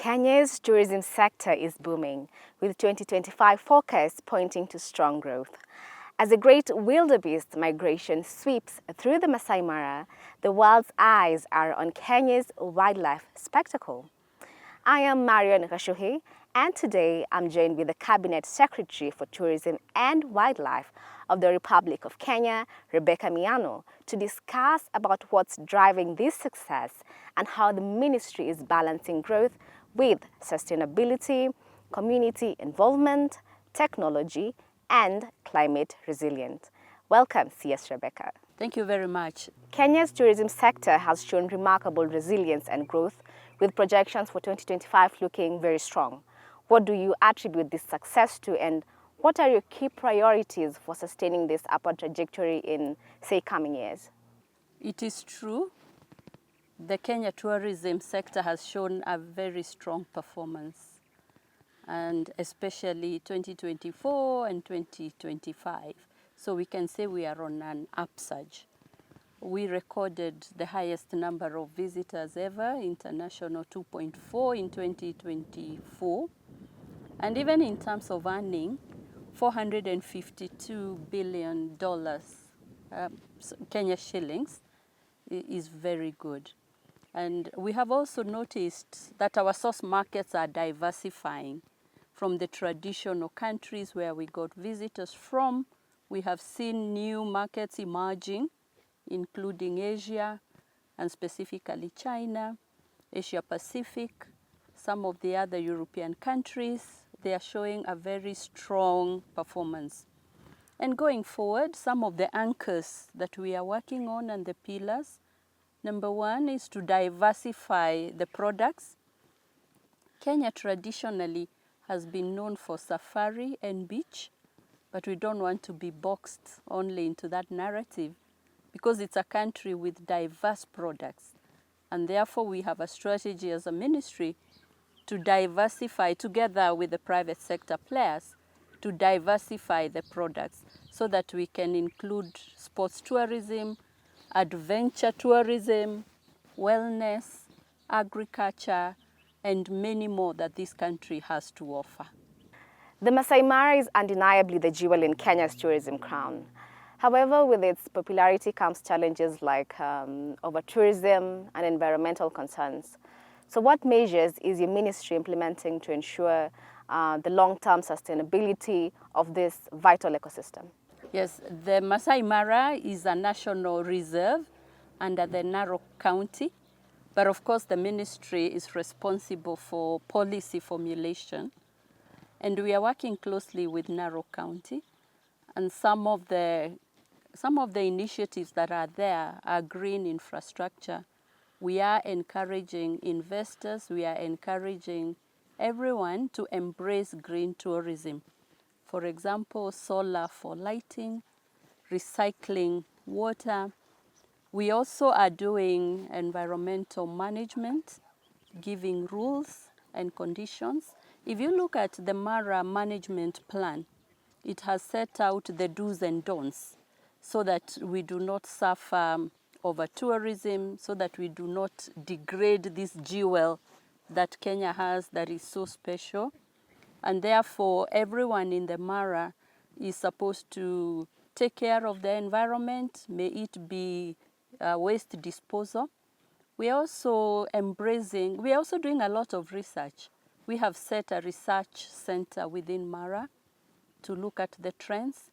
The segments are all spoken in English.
Kenya's tourism sector is booming, with 2025 forecasts pointing to strong growth. As the great wildebeest migration sweeps through the Masai Mara, the world's eyes are on Kenya's wildlife spectacle. I am Marion Gachuhi, and today I'm joined with the Cabinet Secretary for Tourism and Wildlife of the Republic of Kenya, Rebecca Miano, to discuss about what's driving this success and how the ministry is balancing growth with sustainability, community involvement, technology, and climate resilience. Welcome, CS Rebecca. Thank you very much. Kenya's tourism sector has shown remarkable resilience and growth, with projections for 2025 looking very strong. What do you attribute this success to, and what are your key priorities for sustaining this upward trajectory in, say, coming years? It is true. The Kenya tourism sector has shown a very strong performance, and especially 2024 and 2025. So we can say we are on an upsurge. We recorded the highest number of visitors ever, international 2.4 in 2024. And even in terms of earning, $452 billion Kenya shillings is very good. And we have also noticed that our source markets are diversifying from the traditional countries where we got visitors from. We have seen new markets emerging, including Asia and specifically China, Asia Pacific, some of the other European countries. They are showing a very strong performance. And going forward, some of the anchors that we are working on and the pillars, number one is to diversify the products. Kenya traditionally has been known for safari and beach, but we don't want to be boxed only into that narrative because it's a country with diverse products. And therefore we have a strategy as a ministry to diversify together with the private sector players, to diversify the products so that we can include sports tourism, adventure tourism, wellness, agriculture, and many more that this country has to offer. The Masai Mara is undeniably the jewel in Kenya's tourism crown. However, with its popularity comes challenges like over-tourism and environmental concerns. So what measures is your ministry implementing to ensure the long-term sustainability of this vital ecosystem? Yes, the Masai Mara is a national reserve under the Narok County, but of course the ministry is responsible for policy formulation, and we are working closely with Narok County, and some of the initiatives that are there are green infrastructure. We are encouraging investors, we are encouraging everyone to embrace green tourism. For example, solar for lighting, recycling water. We also are doing environmental management, giving rules and conditions. If you look at the Mara management plan, it has set out the do's and don'ts so that we do not suffer over tourism, so that we do not degrade this jewel that Kenya has that is so special. And therefore, everyone in the Mara is supposed to take care of the environment, may it be waste disposal. We are also doing a lot of research. We have set a research center within Mara to look at the trends,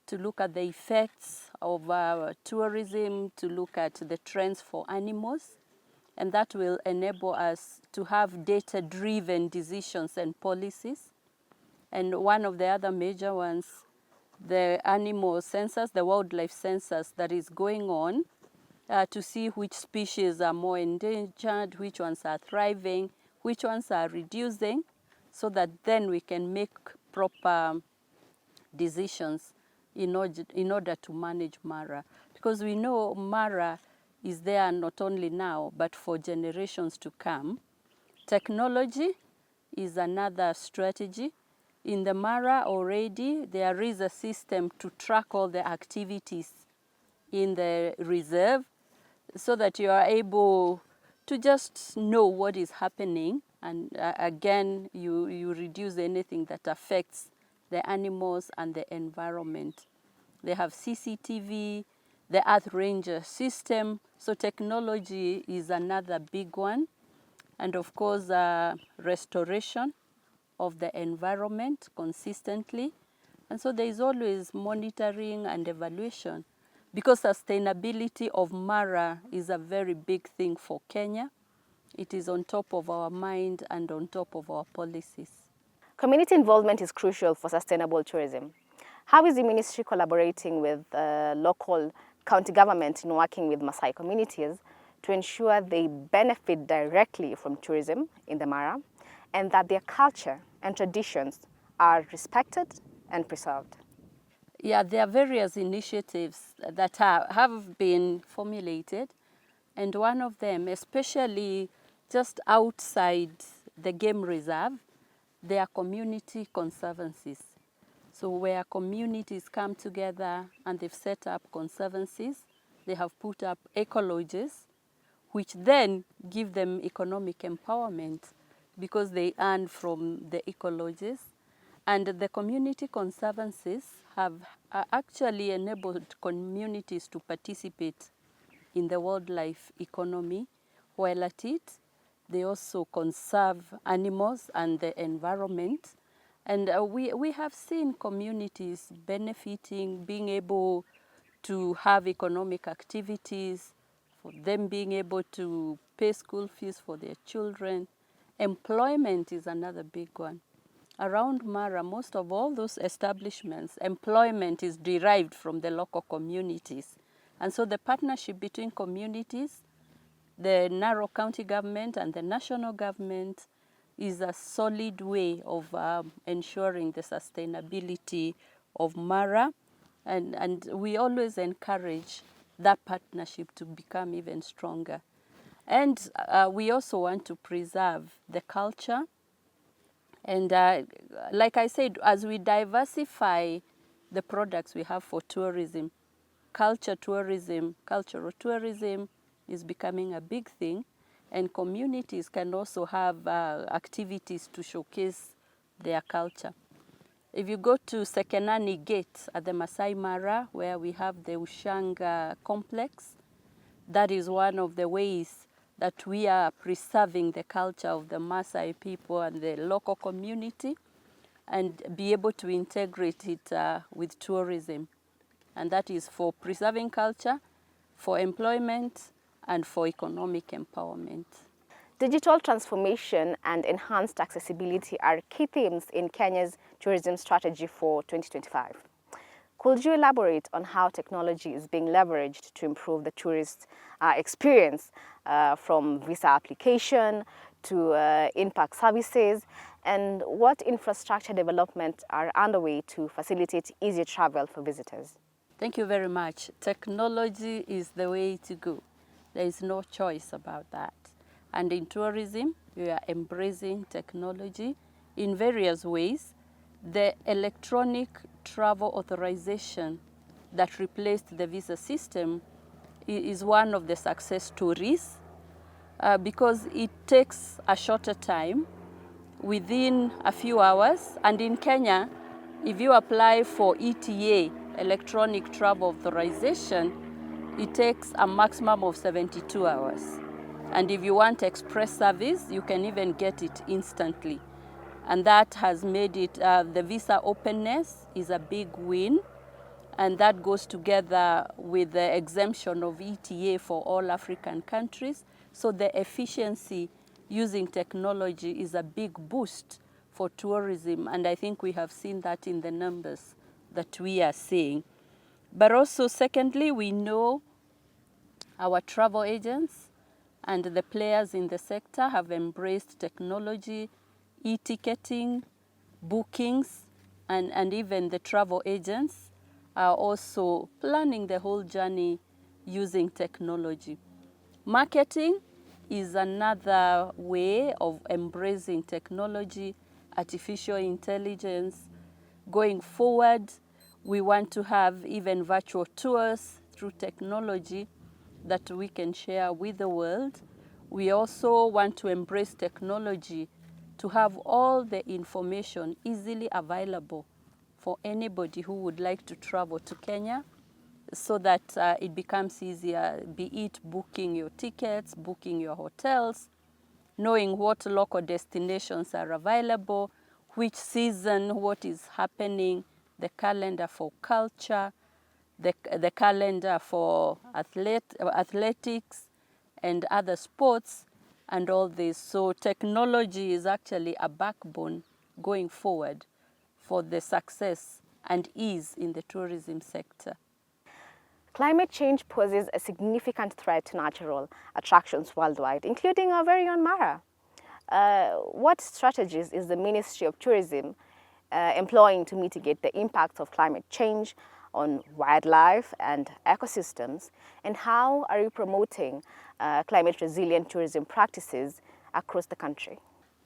to look at the effects of tourism, to look at the trends for animals, and that will enable us to have data-driven decisions and policies. And one of the other major ones, the animal census, the wildlife census that is going on to see which species are more endangered, which ones are thriving, which ones are reducing, so that then we can make proper decisions in order to manage Mara. Because we know Mara is there not only now, but for generations to come. Technology is another strategy. In the Mara already, there is a system to track all the activities in the reserve so that you are able to just know what is happening And again, you reduce anything that affects the animals and the environment. They have CCTV, the Earth Ranger system. So technology is another big one. And of course, restoration of the environment consistently. And so there is always monitoring and evaluation, because sustainability of Mara is a very big thing for Kenya. It is on top of our mind and on top of our policies. Community involvement is crucial for sustainable tourism. How is the ministry collaborating with local county government in working with Maasai communities to ensure they benefit directly from tourism in the Mara and that their culture and traditions are respected and preserved? Yeah, there are various initiatives that have been formulated, and one of them, especially just outside the game reserve, there are community conservancies. So where communities come together and they've set up conservancies, they have put up ecologies, which then give them economic empowerment because they earn from the ecologies. And the community conservancies have actually enabled communities to participate in the wildlife economy. While at it, they also conserve animals and the environment. And we have seen communities benefiting, being able to have economic activities, for them being able to pay school fees for their children. Employment is another big one. Around Mara, most of all those establishments, employment is derived from the local communities. And so the partnership between communities, the Narok County government and the national government is a solid way of ensuring the sustainability of Mara. And we always encourage that partnership to become even stronger. And we also want to preserve the culture. And like I said, as we diversify the products we have for tourism, cultural tourism is becoming a big thing, and communities can also have activities to showcase their culture. If you go to Sekenani Gate at the Masai Mara, where we have the Ushanga complex, that is one of the ways that we are preserving the culture of the Maasai people and the local community, and be able to integrate it with tourism. And that is for preserving culture, for employment, and for economic empowerment. Digital transformation and enhanced accessibility are key themes in Kenya's tourism strategy for 2025. Could you elaborate on how technology is being leveraged to improve the tourist experience, from visa application to impact services, and what infrastructure development are underway to facilitate easier travel for visitors? Thank you very much. Technology is the way to go. There is no choice about that. And in tourism, we are embracing technology in various ways. The electronic travel authorization that replaced the visa system is one of the success stories because it takes a shorter time, within a few hours. And in Kenya, if you apply for ETA, electronic travel authorization, it takes a maximum of 72 hours. And if you want express service, you can even get it instantly. And that has made it, the visa openness is a big win. And that goes together with the exemption of ETA for all African countries. So the efficiency using technology is a big boost for tourism. And I think we have seen that in the numbers that we are seeing. But also, secondly, we know our travel agents and the players in the sector have embraced technology, e-ticketing, bookings, and even the travel agents are also planning the whole journey using technology. Marketing is another way of embracing technology, artificial intelligence. Going forward, we want to have even virtual tours through technology that we can share with the world. We also want to embrace technology to have all the information easily available for anybody who would like to travel to Kenya, so that it becomes easier, be it booking your tickets, booking your hotels, knowing what local destinations are available, which season, what is happening, the calendar for culture, the calendar for athletics and other sports and all this. So technology is actually a backbone going forward for the success and ease in the tourism sector. Climate change poses a significant threat to natural attractions worldwide, including our very own Mara. What strategies is the Ministry of Tourism employing to mitigate the impact of climate change on wildlife and ecosystems, and how are you promoting climate resilient tourism practices across the country?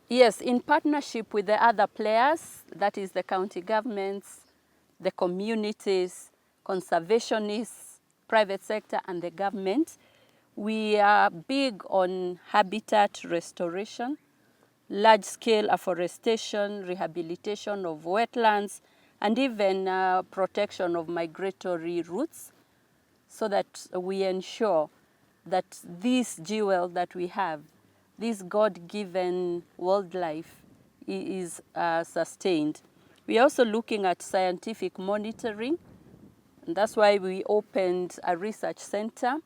Yes, in partnership with the other players, that is the county governments, the communities, conservationists, private sector, and the government, we are big on habitat restoration, large-scale afforestation, rehabilitation of wetlands, and even protection of migratory routes, so that we ensure that this jewel that we have, this God-given wildlife, is sustained. We are also looking at scientific monitoring, and that's why we opened a research center.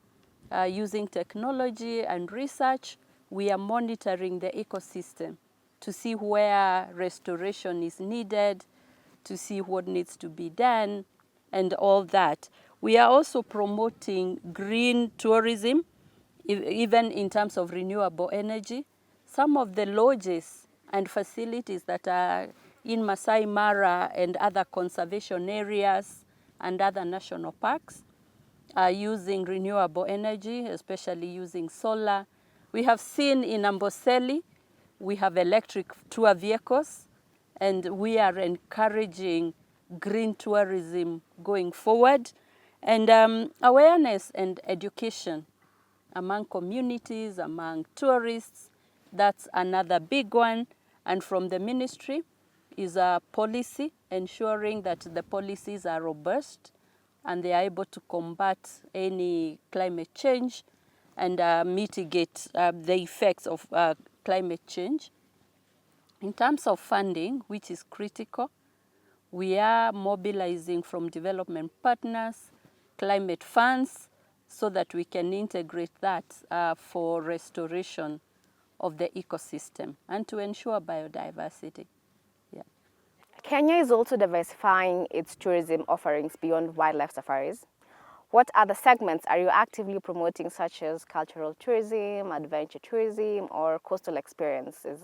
Using technology and research, we are monitoring the ecosystem to see where restoration is needed, to see what needs to be done, and all that. We are also promoting green tourism, even in terms of renewable energy. Some of the lodges and facilities that are in Masai Mara and other conservation areas and other national parks are using renewable energy, especially using solar. We have seen in Amboseli, we have electric tour vehicles, and we are encouraging green tourism going forward. And awareness and education among communities, among tourists, that's another big one. And from the ministry is a policy, ensuring that the policies are robust and they are able to combat any climate change and mitigate the effects of climate change. In terms of funding, which is critical, we are mobilizing from development partners, climate funds, so that we can integrate that for restoration of the ecosystem and to ensure biodiversity. Yeah. Kenya is also diversifying its tourism offerings beyond wildlife safaris. What other segments are you actively promoting, such as cultural tourism, adventure tourism, or coastal experiences?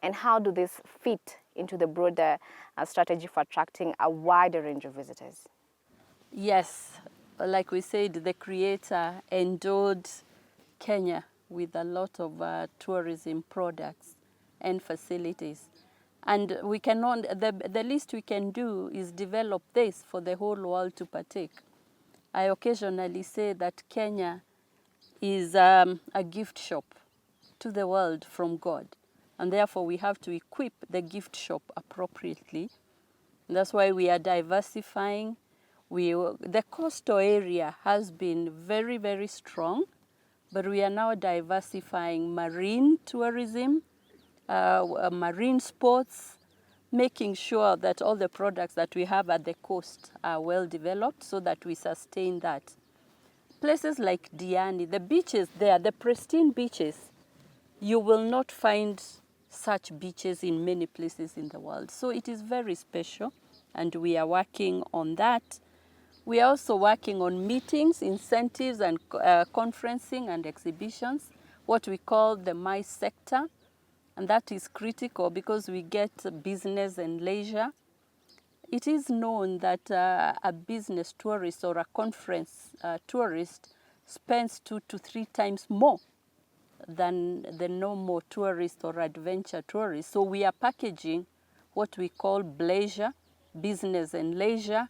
And how do these fit into the broader strategy for attracting a wider range of visitors? Yes, like we said, the Creator endowed Kenya with a lot of tourism products and facilities. And we cannot, the least we can do is develop this for the whole world to partake. I occasionally say that Kenya is a gift shop to the world from God. And therefore we have to equip the gift shop appropriately. And that's why we are diversifying. The coastal area has been very, very strong, but we are now diversifying marine tourism, marine sports, making sure that all the products that we have at the coast are well developed so that we sustain that. Places like Diani, the beaches there, the pristine beaches, you will not find such beaches in many places in the world. So it is very special, and we are working on that. We are also working on meetings, incentives, and conferencing and exhibitions, what we call the MICE sector. And that is critical because we get business and leisure. It is known that a business tourist or a conference tourist spends 2 to 3 times more than the normal tourist or adventure tourist. So we are packaging what we call bleisure, business and leisure,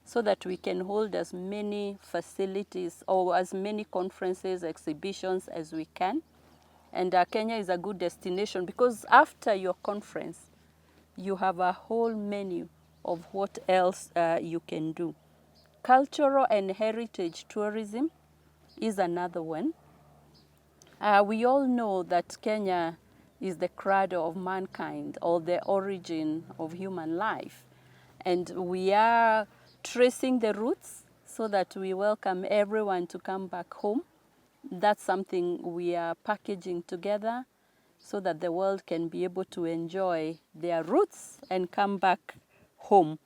so that we can hold as many facilities or as many conferences, exhibitions as we can. And Kenya is a good destination because after your conference, you have a whole menu of what else you can do. Cultural and heritage tourism is another one. We all know that Kenya is the cradle of mankind, or the origin of human life. And we are tracing the roots so that we welcome everyone to come back home. That's something we are packaging together so that the world can be able to enjoy their roots and come back home.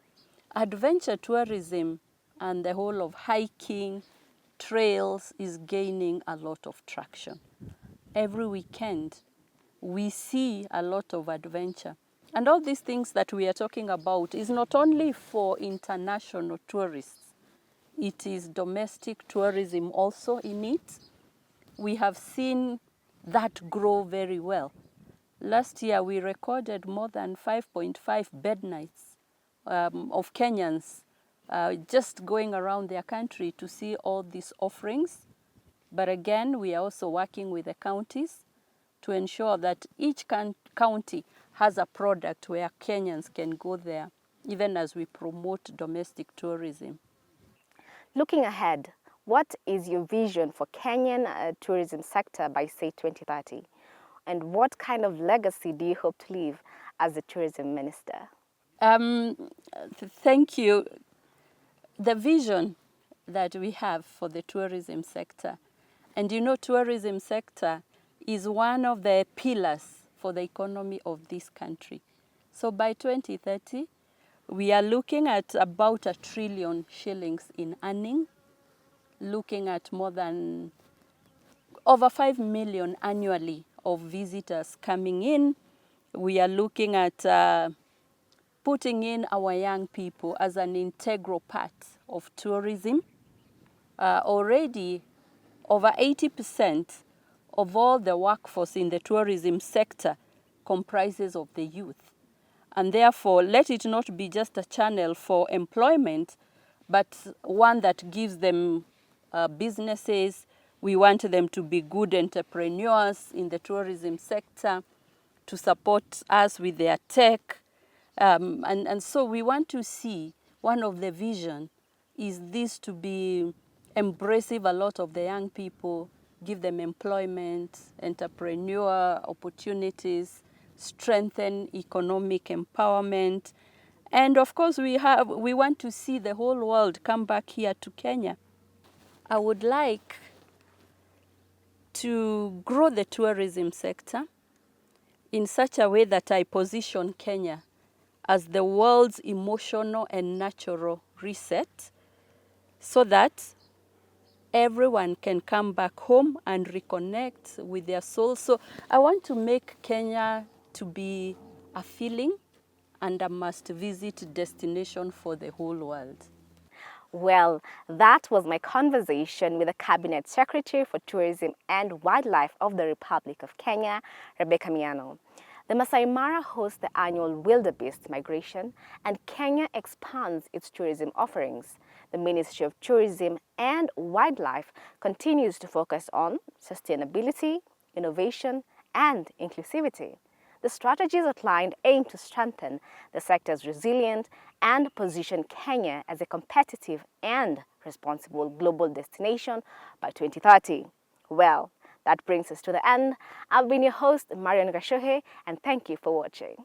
Adventure tourism and the whole of hiking, trails is gaining a lot of traction. Every weekend, we see a lot of adventure. And all these things that we are talking about is not only for international tourists, it is domestic tourism also in it. We have seen that grow very well. Last year, we recorded more than 5.5 bed nights of Kenyans just going around their country to see all these offerings. But again, we are also working with the counties to ensure that each county has a product where Kenyans can go there, even as we promote domestic tourism. Looking ahead, what is your vision for Kenyan tourism sector by, say, 2030? And what kind of legacy do you hope to leave as the tourism minister? Thank you. The vision that we have for the tourism sector, and you know, tourism sector is one of the pillars for the economy of this country. So by 2030, we are looking at about R1 trillion in earning, looking at more than over 5 million annually of visitors coming in. We are looking at putting in our young people as an integral part of tourism. Already, over 80% of all the workforce in the tourism sector comprises of the youth. And therefore, let it not be just a channel for employment, but one that gives them businesses. We want them to be good entrepreneurs in the tourism sector, to support us with their tech. And so we want to see, one of the vision is this, to be embracive a lot of the young people, give them employment, entrepreneur opportunities, strengthen economic empowerment. And of course, we want to see the whole world come back here to Kenya. I would like to grow the tourism sector in such a way that I position Kenya as the world's emotional and natural reset, so that everyone can come back home and reconnect with their soul. So I want to make Kenya to be a feeling and a must-visit destination for the whole world. Well, that was my conversation with the Cabinet Secretary for Tourism and Wildlife of the Republic of Kenya, Rebecca Miano. The Masai Mara hosts the annual wildebeest migration, and Kenya expands its tourism offerings. The Ministry of Tourism and Wildlife continues to focus on sustainability, innovation, and inclusivity. The strategies outlined aim to strengthen the sector's resilience and position Kenya as a competitive and responsible global destination by 2030. Well, that brings us to the end. I've been your host, Marion Gachuhi, and thank you for watching.